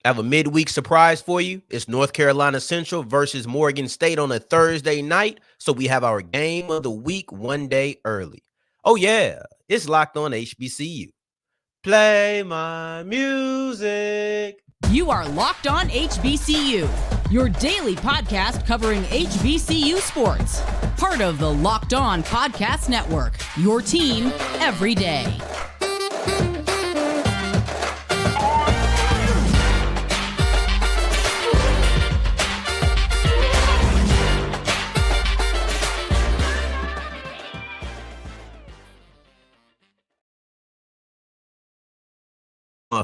I have a midweek surprise for you. It's North Carolina Central versus Morgan State on a Thursday night. So we have our game of the week one day early. Oh, yeah, it's locked on HBCU. Play my music. You are Locked On HBCU, your daily podcast covering HBCU sports. Part of the Locked On Podcast Network, your team every day.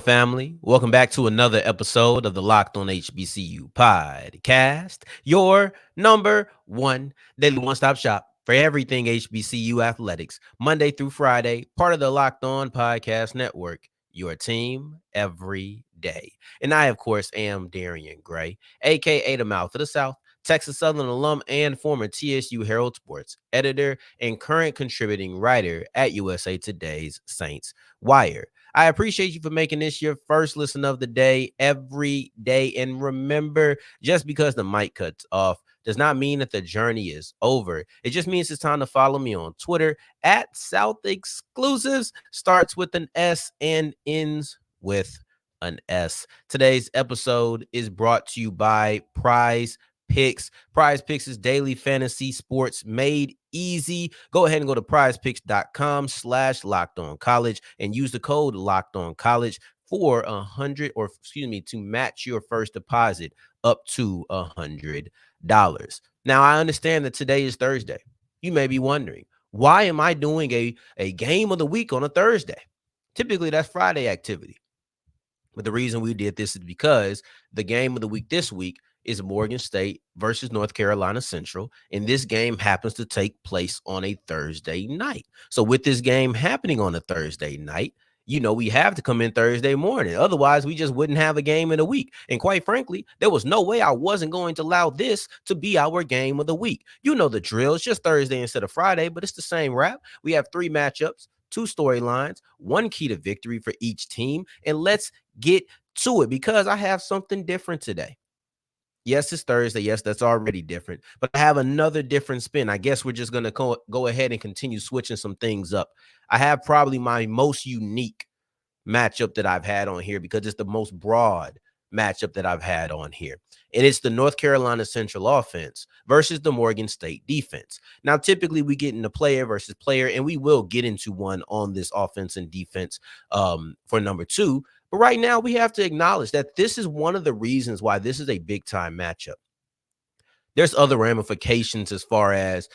Family, welcome back to another episode of the Locked On HBCU podcast, your number one daily one-stop shop for everything HBCU athletics, Monday through Friday, part of the Locked On Podcast Network, your team every day. And I, of course, am Darian Gray, aka the Mouth of the South, Texas Southern alum and former TSU Herald Sports editor and current contributing writer at USA Today's Saints Wire. I appreciate you for making this your first listen of the day every day. And remember, just because the mic cuts off does not mean that the journey is over. It just means it's time to follow me on Twitter at South Exclusives. Starts with an S and ends with an S. Today's episode is brought to you by PrizePicks. PrizePicks is daily fantasy sports made easy. Go ahead and go to prizepicks.com/lockedoncollege and use the code lockedoncollege for to match your first deposit up to $100. Now, I understand that today is Thursday. You may be wondering, why am I doing a game of the week on a Thursday? Typically, that's Friday activity. But the reason we did this is because the game of the week this week is Morgan State versus North Carolina Central, and this game happens to take place on a Thursday night. So with this game happening on a Thursday night, we have to come in Thursday morning. Otherwise, we just wouldn't have a game in a week. And quite frankly, there was no way I wasn't going to allow this to be our game of the week. You know the drill. It's just Thursday instead of Friday, but it's the same wrap. We have 3 matchups, 2 storylines, 1 key to victory for each team. And let's get to it because I have something different today. Yes, it's Thursday. Yes, that's already different. But I have another different spin. I guess we're just going to go ahead and continue switching some things up. I have probably my most unique matchup that I've had on here because it's the most broad matchup that I've had on here. And it's the North Carolina Central offense versus the Morgan State defense. Now, typically we get into player versus player, and we will get into one on this offense and defense for number 2. But right now, we have to acknowledge that this is one of the reasons why this is a big-time matchup. There's other ramifications as far as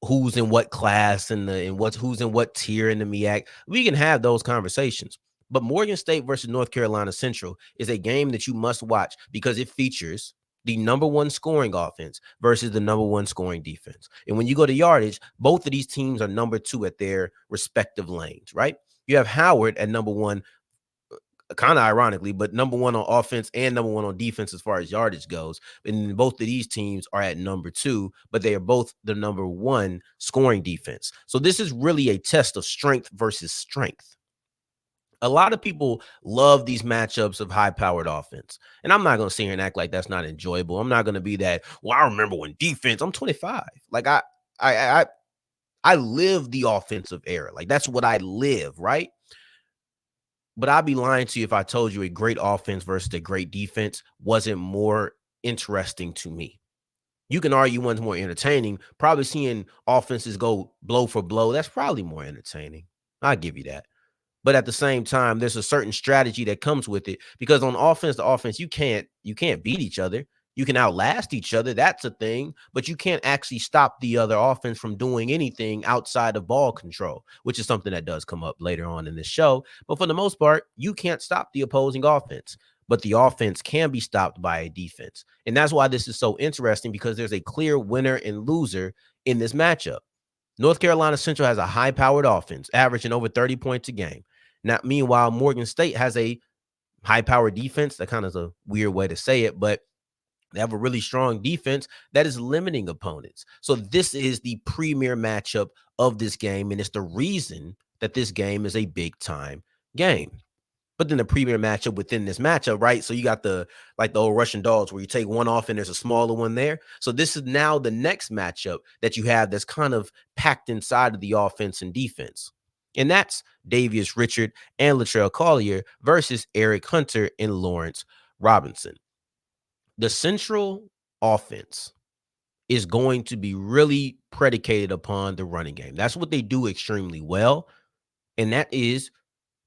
who's in what class and who's in what tier in the MEAC. We can have those conversations. But Morgan State versus North Carolina Central is a game that you must watch because it features the number 1 scoring offense versus the number 1 scoring defense. And when you go to yardage, both of these teams are number 2 at their respective lanes, right? You have Howard at number 1, kind of ironically, but number 1 on offense and number 1 on defense as far as yardage goes. And both of these teams are at number 2, but they are both the number 1 scoring defense. So this is really a test of strength versus strength. A lot of people love these matchups of high-powered offense. And I'm not going to sit here and act like that's not enjoyable. I'm not going to be that, well, I remember when defense, I'm 25. Like I live the offensive era. Like that's what I live, right? But I'd be lying to you if I told you a great offense versus a great defense wasn't more interesting to me. You can argue one's more entertaining. Probably seeing offenses go blow for blow, that's probably more entertaining. I'll give you that. But at the same time, there's a certain strategy that comes with it because on offense to offense, you can't beat each other. You can outlast each other. That's a thing, but you can't actually stop the other offense from doing anything outside of ball control, which is something that does come up later on in this show. But for the most part, you can't stop the opposing offense, but the offense can be stopped by a defense. And that's why this is so interesting because there's a clear winner and loser in this matchup. North Carolina Central has a high-powered offense, averaging over 30 points a game. Now, meanwhile, Morgan State has a high-powered defense. That kind of is a weird way to say it, but they have a really strong defense that is limiting opponents. So this is the premier matchup of this game, and it's the reason that this game is a big-time game. But then the premier matchup within this matchup, right? So you got the old Russian dolls where you take one off and there's a smaller one there. So this is now the next matchup that you have that's kind of packed inside of the offense and defense. And that's Davius Richard and Latrell Collier versus Erick Hunter and Lawrence Robinson. The Central offense is going to be really predicated upon the running game. That's what they do extremely well. And that is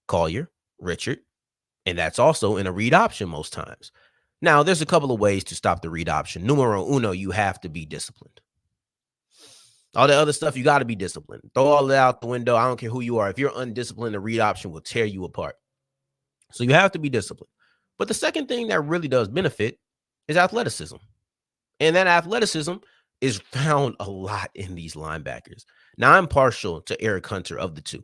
Collier, Richard, and that's also in a read option most times. Now, there's a couple of ways to stop the read option. Numero uno, you have to be disciplined. All the other stuff, you got to be disciplined. Throw all that out the window. I don't care who you are. If you're undisciplined, the read option will tear you apart. So you have to be disciplined. But the second thing that really does benefit is athleticism. And that athleticism is found a lot in these linebackers. Now, I'm partial to Erick Hunter of the two.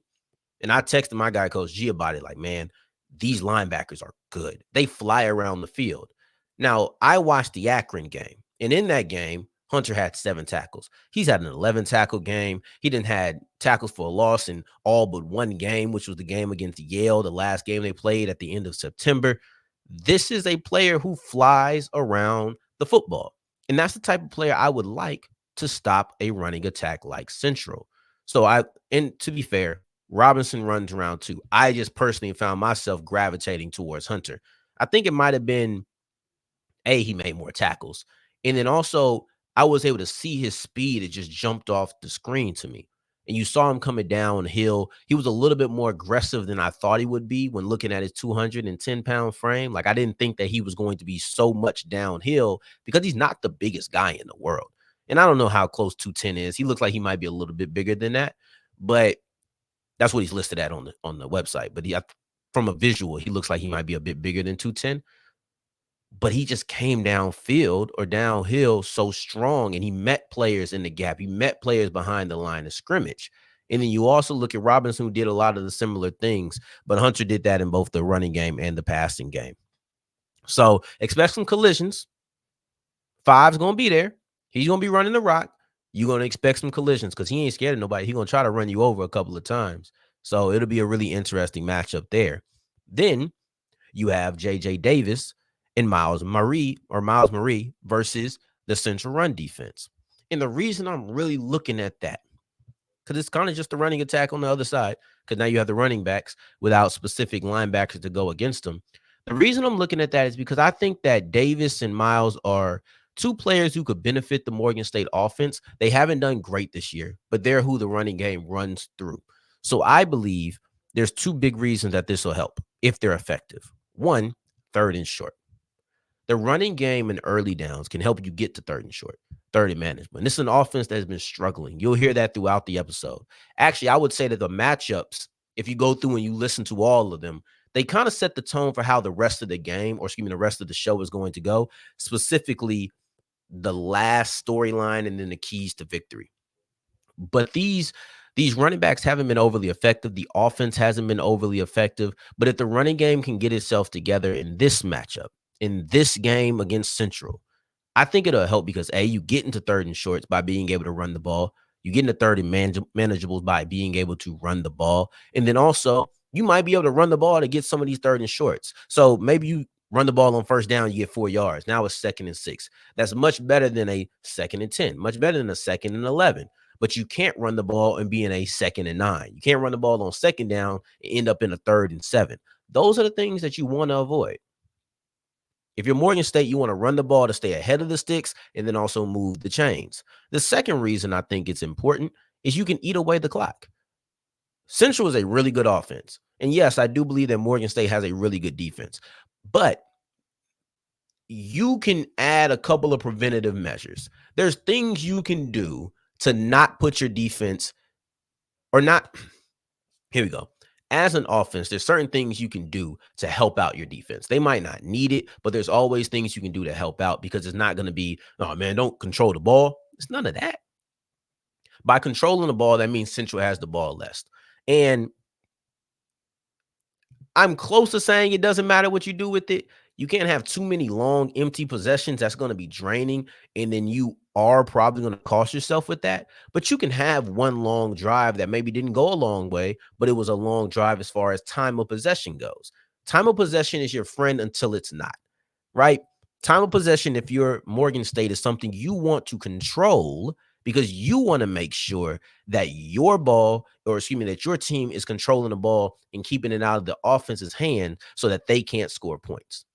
And I texted my guy, Coach G, about it. Like, man, these linebackers are good. They fly around the field. Now, I watched the Akron game. And in that game, Hunter had 7 tackles. He's had an 11 tackle game. He didn't had tackles for a loss in all but one game, which was the game against Yale, the last game they played at the end of September. This is a player who flies around the football. And that's the type of player I would like to stop a running attack like Central. So and to be fair, Robinson runs around too. I just personally found myself gravitating towards Hunter. I think it might have been, he made more tackles. And then also, I was able to see his speed. It just jumped off the screen to me. And you saw him coming downhill. He was a little bit more aggressive than I thought he would be when looking at his 210-pound frame. Like, I didn't think that he was going to be so much downhill because he's not the biggest guy in the world. And I don't know how close 210 is. He looks like he might be a little bit bigger than that. But that's what he's listed at on the website. But from a visual, he looks like he might be a bit bigger than 210. But he just came downfield or downhill so strong, and he met players in the gap. He met players behind the line of scrimmage. And then you also look at Robinson, who did a lot of the similar things, but Hunter did that in both the running game and the passing game. So expect some collisions. 5's going to be there. He's going to be running the rock. You're going to expect some collisions because he ain't scared of nobody. He's going to try to run you over a couple of times. So it'll be a really interesting matchup there. Then you have J.J. Davis and Miles Murray versus the Central run defense. And the reason I'm really looking at that, because it's kind of just a running attack on the other side, because now you have the running backs without specific linebackers to go against them. The reason I'm looking at that is because I think that Davis and Miles are 2 players who could benefit the Morgan State offense. They haven't done great this year, but they're who the running game runs through. So I believe there's 2 big reasons that this will help if they're effective. 1, 3rd and short. The running game in early downs can help you get to 3rd and short, 3rd and management. This is an offense that has been struggling. You'll hear that throughout the episode. Actually, I would say that the matchups, if you go through and you listen to all of them, they kind of set the tone for how the rest of the game, the rest of the show is going to go, specifically the last storyline and then the keys to victory. But these running backs haven't been overly effective. The offense hasn't been overly effective. But if the running game can get itself together in this matchup, in this game against Central, I think it'll help because, A, you get into 3rd and shorts by being able to run the ball. You get into 3rd and manageables by being able to run the ball. And then also, you might be able to run the ball to get some of these 3rd and shorts. So maybe you run the ball on 1st down, you get 4 yards. Now it's 2nd and 6. That's much better than a 2nd and 10, much better than a 2nd and 11. But you can't run the ball and be in a 2nd and 9. You can't run the ball on 2nd down and end up in a 3rd and 7. Those are the things that you want to avoid. If you're Morgan State, you want to run the ball to stay ahead of the sticks and then also move the chains. The second reason I think it's important is you can eat away the clock. Central is a really good offense. And yes, I do believe that Morgan State has a really good defense. But you can add a couple of preventative measures. There's things you can do to not put your defense or not. Here we go. As an offense, there's certain things you can do to help out your defense. They might not need it, but there's always things you can do to help out because it's not going to be, oh, man, don't control the ball. It's none of that. By controlling the ball, that means Central has the ball less. And I'm close to saying it doesn't matter what you do with it. You can't have too many long, empty possessions. That's going to be draining. And then you are probably going to cost yourself with that. But you can have one long drive that maybe didn't go a long way, but it was a long drive as far as time of possession goes. Time of possession is your friend until it's not, right? Time of possession, if you're Morgan State, is something you want to control because you want to make sure that your ball, or excuse me, that your team is controlling the ball and keeping it out of the offense's hand so that they can't score points.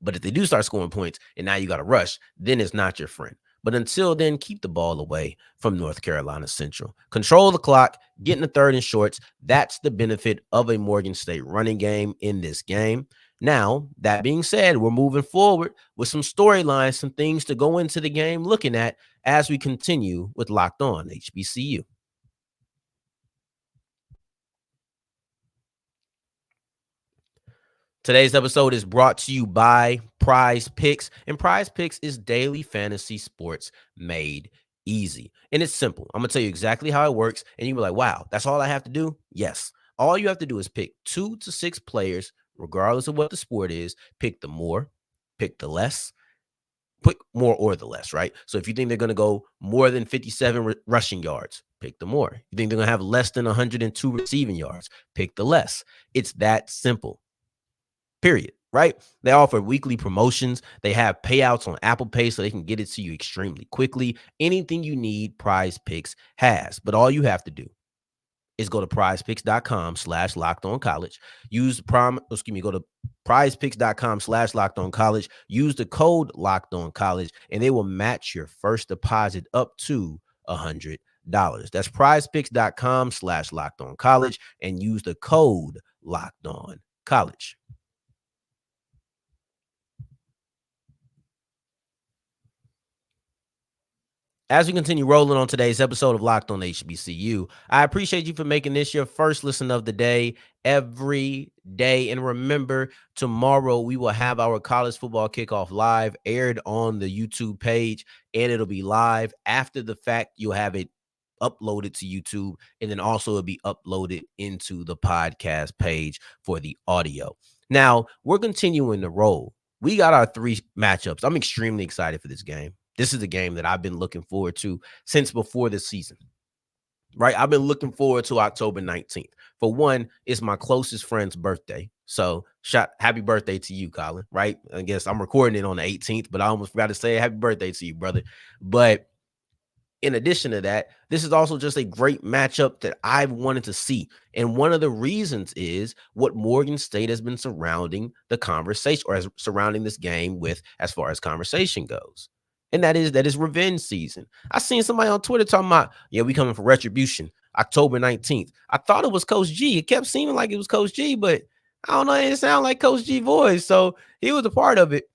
But if they do start scoring points and now you got to rush, then it's not your friend. But until then, keep the ball away from North Carolina Central. Control the clock, get in the third and shorts. That's the benefit of a Morgan State running game in this game. Now, that being said, we're moving forward with some storylines, some things to go into the game looking at as we continue with Locked On HBCU. Today's episode is brought to you by PrizePicks, and PrizePicks is daily fantasy sports made easy. And it's simple. I'm going to tell you exactly how it works, and you'll be like, wow, that's all I have to do? Yes. All you have to do is pick 2 to 6 players, regardless of what the sport is. Pick the more, pick the less, pick more or the less, right? So if you think they're going to go more than 57 rushing yards, pick the more. You think they're going to have less than 102 receiving yards, pick the less. It's that simple. Period. Right? They offer weekly promotions. They have payouts on Apple Pay so they can get it to you extremely quickly. Anything you need, PrizePicks has. But all you have to do is go to prizepicks.com/lockedoncollege. Go to prizepicks.com/lockedoncollege. Use the code lockedoncollege, and they will match your first deposit up to $100. That's prizepicks.com/lockedoncollege and use the code lockedoncollege. As we continue rolling on today's episode of Locked On HBCU, I appreciate you for making this your first listen of the day every day. And remember, tomorrow we will have our college football kickoff live aired on the YouTube page, and it'll be live after the fact. You'll have it uploaded to YouTube, and then also it'll be uploaded into the podcast page for the audio. Now, we're continuing to roll. We got our 3 matchups. I'm extremely excited for this game. This is a game that I've been looking forward to since before this season, right? I've been looking forward to October 19th. For one, it's my closest friend's birthday. So happy birthday to you, Colin, right? I guess I'm recording it on the 18th, but I almost forgot to say happy birthday to you, brother. But in addition to that, this is also just a great matchup that I've wanted to see. And one of the reasons is what Morgan State has been surrounding the conversation, or as surrounding this game with, as far as conversation goes. And that is revenge season. I seen somebody on Twitter talking about, yeah, we coming for retribution, October 19th. I thought it was Coach G. It kept seeming like it was Coach G, but I don't know. It didn't sound like Coach G voice. So he was a part of it.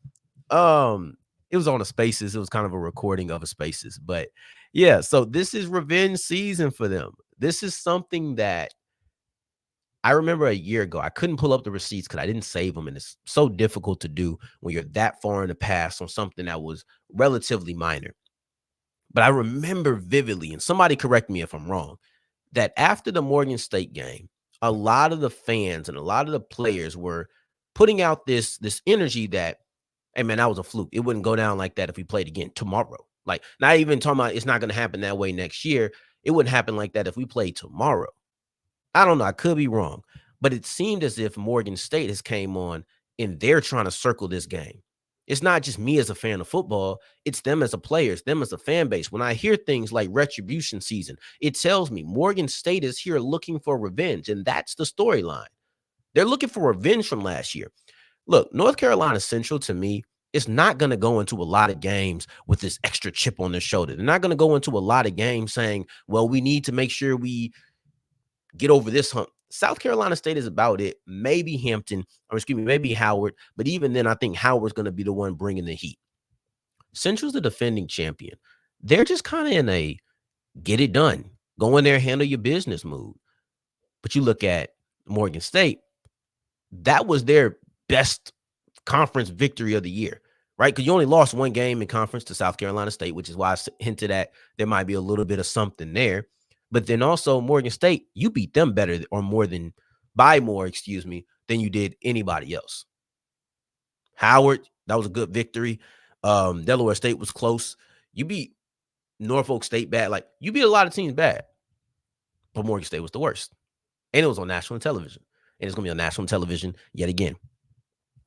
It was on a Spaces. It was kind of a recording of a Spaces. But yeah, so this is revenge season for them. This is something that I remember a year ago, I couldn't pull up the receipts because I didn't save them. And it's so difficult to do when you're that far in the past on something that was relatively minor. But I remember vividly, and somebody correct me if I'm wrong, that after the Morgan State game, a lot of the fans and a lot of the players were putting out this energy that, hey, man, that was a fluke. It wouldn't go down like that if we played again tomorrow. Like, not even talking about it's not going to happen that way next year. It wouldn't happen like that if we played tomorrow. I don't know. I could be wrong. But it seemed as if Morgan State has came on and they're trying to circle this game. It's not just me as a fan of football. It's them as a players, them as a fan base. When I hear things like retribution season, it tells me Morgan State is here looking for revenge. And that's the storyline. They're looking for revenge from last year. Look, North Carolina Central, to me, is not going to go into a lot of games with this extra chip on their shoulder. They're not going to go into a lot of games saying, well, we need to make sure we get over this hump. South Carolina State is about it. Maybe Hampton, or excuse me, maybe Howard. But even then, I think Howard's going to be the one bringing the heat. Central's the defending champion. They're just kind of in a get it done, go in there, handle your business mood. But you look at Morgan State, that was their best conference victory of the year, right? Because you only lost 1 game in conference to South Carolina State, which is why I hinted at there might be a little bit of something there. But then also Morgan State, you beat them better or more than than you did anybody else. Howard, that was a good victory. Delaware State was close. You beat Norfolk State bad. Like, you beat a lot of teams bad. But Morgan State was the worst. And it was on national television. and it's going to be on national television yet again.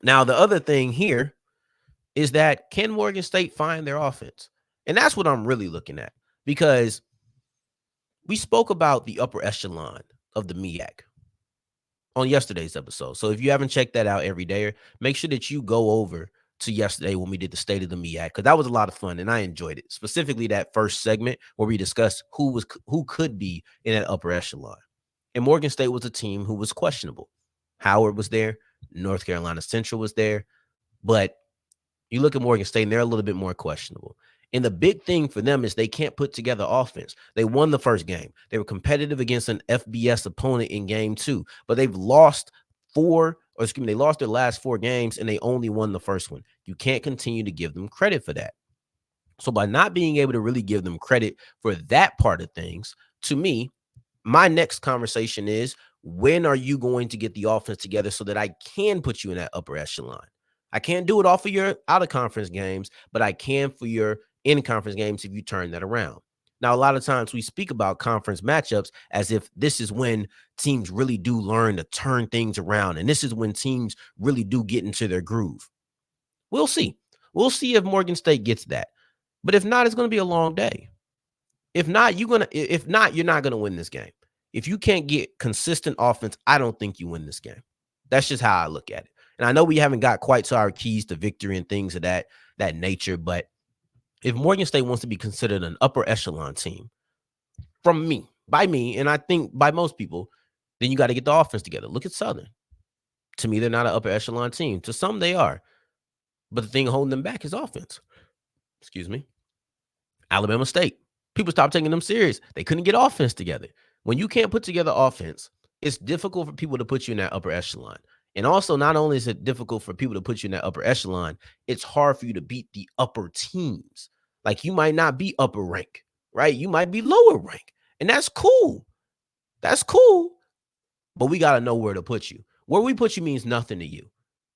Now, the other thing here is that can Morgan State find their offense? And that's what I'm really looking at, because we spoke about the upper echelon of the MEAC on yesterday's episode. So if you haven't checked that out every day, make sure that you go over to yesterday when we did the state of the MEAC, because that was a lot of fun and I enjoyed it. Specifically that first segment where we discussed who could be in that upper echelon. And Morgan State was a team who was questionable. Howard was there, North Carolina Central was there, but you look at Morgan State and they're a little bit more questionable. And the big thing for them is they can't put together offense. They won the first game. They were competitive against an FBS opponent in game 2, but they've lost they lost their last 4 games and they only won the first one. You can't continue to give them credit for that. So by not being able to really give them credit for that part of things, to me, my next conversation is, when are you going to get the offense together so that I can put you in that upper echelon? I can't do it off of your out-of-conference games, but I can for your in-conference games if you turn that around. Now, a lot of times we speak about conference matchups as if this is when teams really do learn to turn things around, and this is when teams really do get into their groove. We'll see. We'll see if Morgan State gets that. But if not, it's going to be a long day. If not, you're not going to win this game. If you can't get consistent offense, I don't think you win this game. That's just how I look at it. And I know we haven't got quite to our keys to victory and things of that nature, but if Morgan State wants to be considered an upper echelon team, by me, and I think by most people, then you got to get the offense together. Look at Southern. To me, they're not an upper echelon team. To some, they are. But the thing holding them back is offense. Excuse me. Alabama State. People stopped taking them serious. They couldn't get offense together. When you can't put together offense, it's difficult for people to put you in that upper echelon. And also, not only is it difficult for people to put you in that upper echelon, it's hard for you to beat the upper teams. Like, you might not be upper rank, right? You might be lower rank. And that's cool. That's cool. But we got to know where to put you. Where we put you means nothing to you.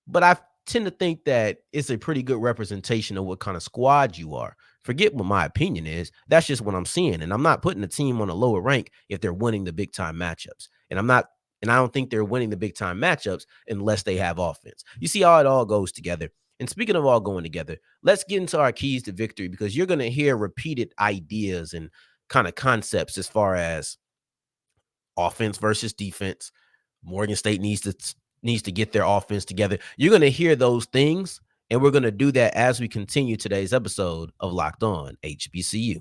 But I tend to think that it's a pretty good representation of what kind of squad you are. Forget what my opinion is. That's just what I'm seeing. And I'm not putting the team on a lower rank if they're winning the big time matchups. And I don't think they're winning the big time matchups unless they have offense. You see how it all goes together. And speaking of all going together, let's get into our keys to victory, because you're going to hear repeated ideas and kind of concepts as far as offense versus defense. Morgan State needs to get their offense together. You're going to hear those things, and we're going to do that as we continue today's episode of Locked On HBCU.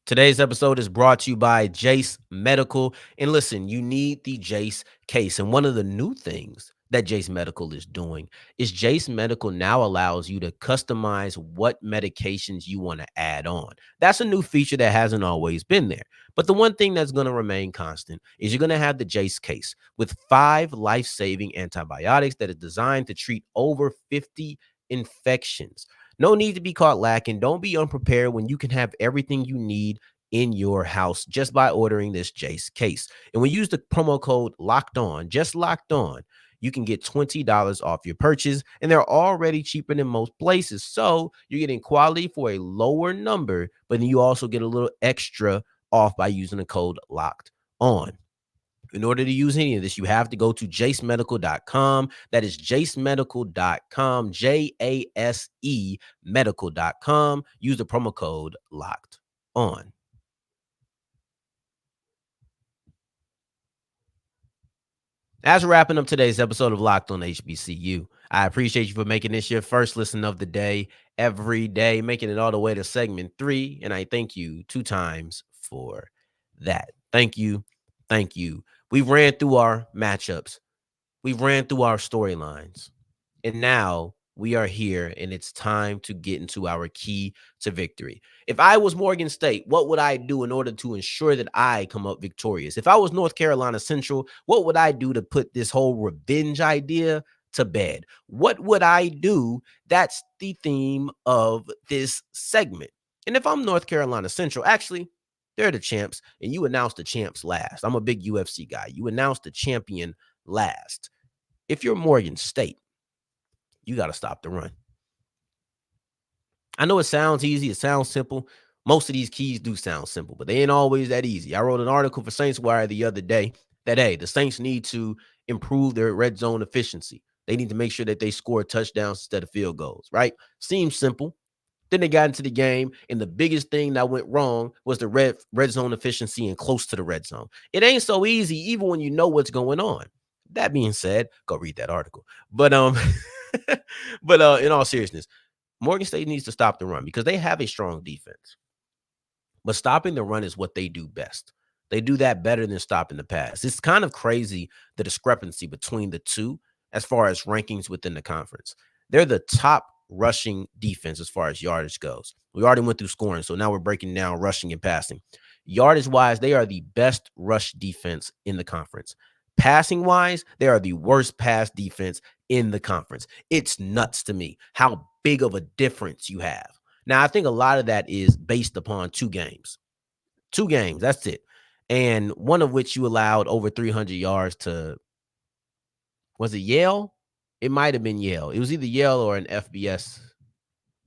Today's episode is brought to you by Jase Medical. And listen, you need the Jase case. And one of the new things that Jase Medical is doing is Jase Medical now allows you to customize what medications you want to add on. That's a new feature that hasn't always been there. But the one thing that's going to remain constant is you're going to have the Jase case with 5 life-saving antibiotics that is designed to treat over 50 infections. No need to be caught lacking. Don't be unprepared when you can have everything you need in your house just by ordering this Jase case. And when you use the promo code Locked On, just Locked On, you can get $20 off your purchase, and they're already cheaper than most places. So you're getting quality for a lower number, but then you also get a little extra off by using the code Locked On. In order to use any of this, you have to go to jasemedical.com. That is jasemedical.com, JASE medical.com. Use the promo code Locked On. As we're wrapping up today's episode of Locked On HBCU, I appreciate you for making this your first listen of the day, every day, making it all the way to segment 3. And I thank you 2 times for that. Thank you. Thank you. We've ran through our matchups. We've ran through our storylines. And now we are here, and it's time to get into our key to victory. If I was Morgan State, what would I do in order to ensure that I come up victorious? If I was North Carolina Central, what would I do to put this whole revenge idea to bed? What would I do? That's the theme of this segment. And if I'm North Carolina Central, actually, they're the champs, and you announce the champs last. I'm a big UFC guy. You announce the champion last. If you're Morgan State, you got to stop the run. I know it sounds easy. It sounds simple. Most of these keys do sound simple, but they ain't always that easy. I wrote an article for Saints Wire the other day that, hey, the Saints need to improve their red zone efficiency. They need to make sure that they score touchdowns instead of field goals, right? Seems simple. Then they got into the game, and the biggest thing that went wrong was the red zone efficiency and close to the red zone. It ain't so easy, even when you know what's going on. That being said, go read that article. But in all seriousness, Morgan State needs to stop the run because they have a strong defense. But stopping the run is what they do best. They do that better than stopping the pass. It's kind of crazy, the discrepancy between the two as far as rankings within the conference. They're the top rushing defense as far as yardage goes. We already went through scoring, so now we're breaking down rushing and passing. Yardage-wise, they are the best rush defense in the conference. Passing-wise, they are the worst pass defense in the conference. It's nuts to me how big of a difference you have. Now, I think a lot of that is based upon two games. Two games, that's it. And one of which you allowed over 300 yards to, was it Yale? It might have been Yale. It was either Yale or an FBS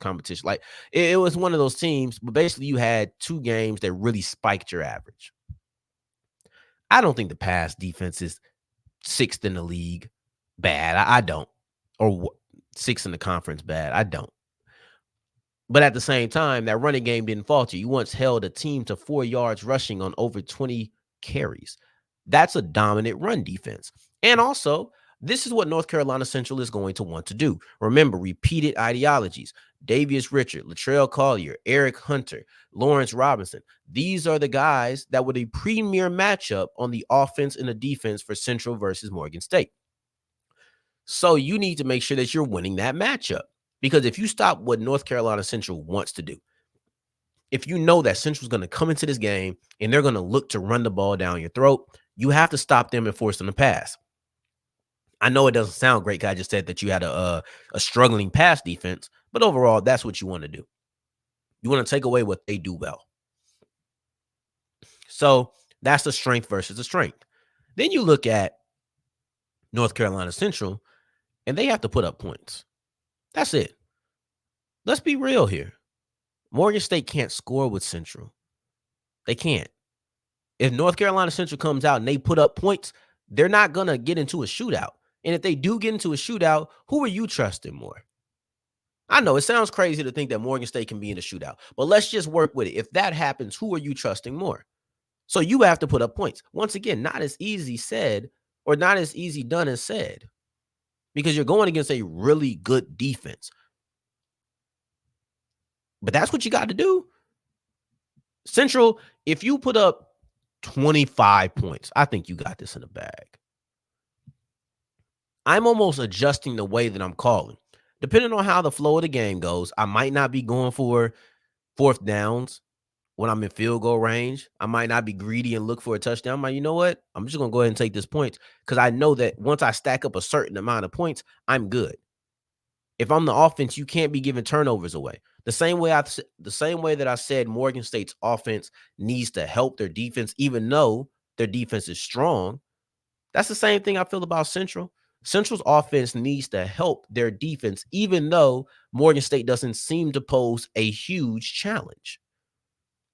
competition. Like, it was one of those teams, but basically you had two games that really spiked your average. I don't think the pass defense is sixth in the league bad. I don't. Or sixth in the conference bad. I don't. But at the same time, that running game didn't falter. You once held a team to 4 yards rushing on over 20 carries. That's a dominant run defense. And also, this is what North Carolina Central is going to want to do. Remember, repeated ideologies. Davius Richard, Latrell Collier, Erick Hunter, Lawrence Robinson. These are the guys that were the premier matchup on the offense and the defense for Central versus Morgan State. So you need to make sure that you're winning that matchup. Because if you stop what North Carolina Central wants to do, if you know that Central's going to come into this game and they're going to look to run the ball down your throat, you have to stop them and force them to pass. I know it doesn't sound great because I just said that you had a struggling pass defense, but overall, that's what you want to do. You want to take away what they do well. So that's the strength versus the strength. Then you look at North Carolina Central, and they have to put up points. That's it. Let's be real here. Morgan State can't score with Central. They can't. If North Carolina Central comes out and they put up points, they're not going to get into a shootout. And if they do get into a shootout, who are you trusting more? I know it sounds crazy to think that Morgan State can be in a shootout, but let's just work with it. If that happens, who are you trusting more? So you have to put up points. Once again, not as easy said or not as easy done as said, because you're going against a really good defense. But that's what you got to do. Central, if you put up 25 points, I think you got this in the bag. I'm almost adjusting the way that I'm calling. Depending on how the flow of the game goes, I might not be going for fourth downs when I'm in field goal range. I might not be greedy and look for a touchdown. I'm like, you know what? I'm just going to go ahead and take this points because I know that once I stack up a certain amount of points, I'm good. If I'm the offense, you can't be giving turnovers away. The same way that I said Morgan State's offense needs to help their defense, even though their defense is strong. That's the same thing I feel about Central. Central's offense needs to help their defense, even though Morgan State doesn't seem to pose a huge challenge.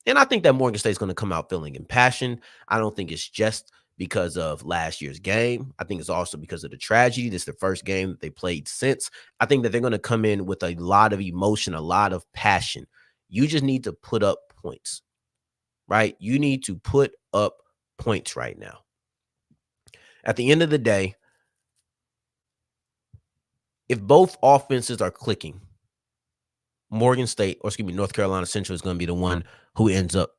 And I think that Morgan State's going to come out feeling impassioned. I don't think it's just because of last year's game. I think it's also because of the tragedy. This is the first game that they played since. I think that they're going to come in with a lot of emotion, a lot of passion. You just need to put up points, right? You need to put up points right now. At the end of the day, if both offenses are clicking, North Carolina Central is going to be the one who ends up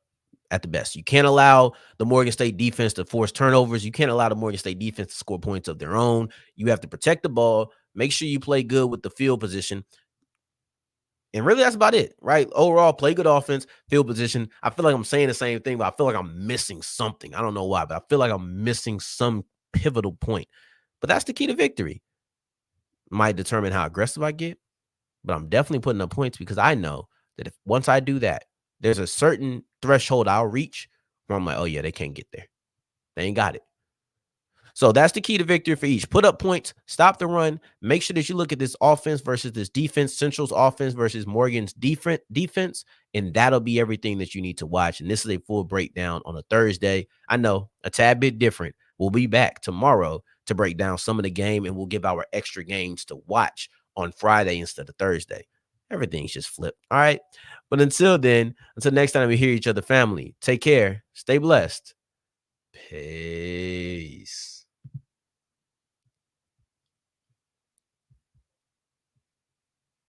at the best. You can't allow the Morgan State defense to force turnovers. You can't allow the Morgan State defense to score points of their own. You have to protect the ball, make sure you play good with the field position. And really, that's about it, right? Overall, play good offense, field position. I feel like I'm saying the same thing, but I feel like I'm missing something. I don't know why, but I feel like I'm missing some pivotal point. But that's the key to victory. Might determine how aggressive I get, but I'm definitely putting up points because I know that if once I do that, there's a certain threshold I'll reach where I'm like, oh yeah, they can't get there. They ain't got it. So that's the key to victory for each. Put up points, stop the run. Make sure that you look at this offense versus this defense, Central's offense versus Morgan's defense, and that'll be everything that you need to watch. And this is a full breakdown on a Thursday. I know, a tad bit different. We'll be back tomorrow to break down some of the game, and we'll give our extra games to watch on Friday instead of Thursday. Everything's just flipped. All right. But until then, until next time we hear each other, family, take care. Stay blessed. Peace.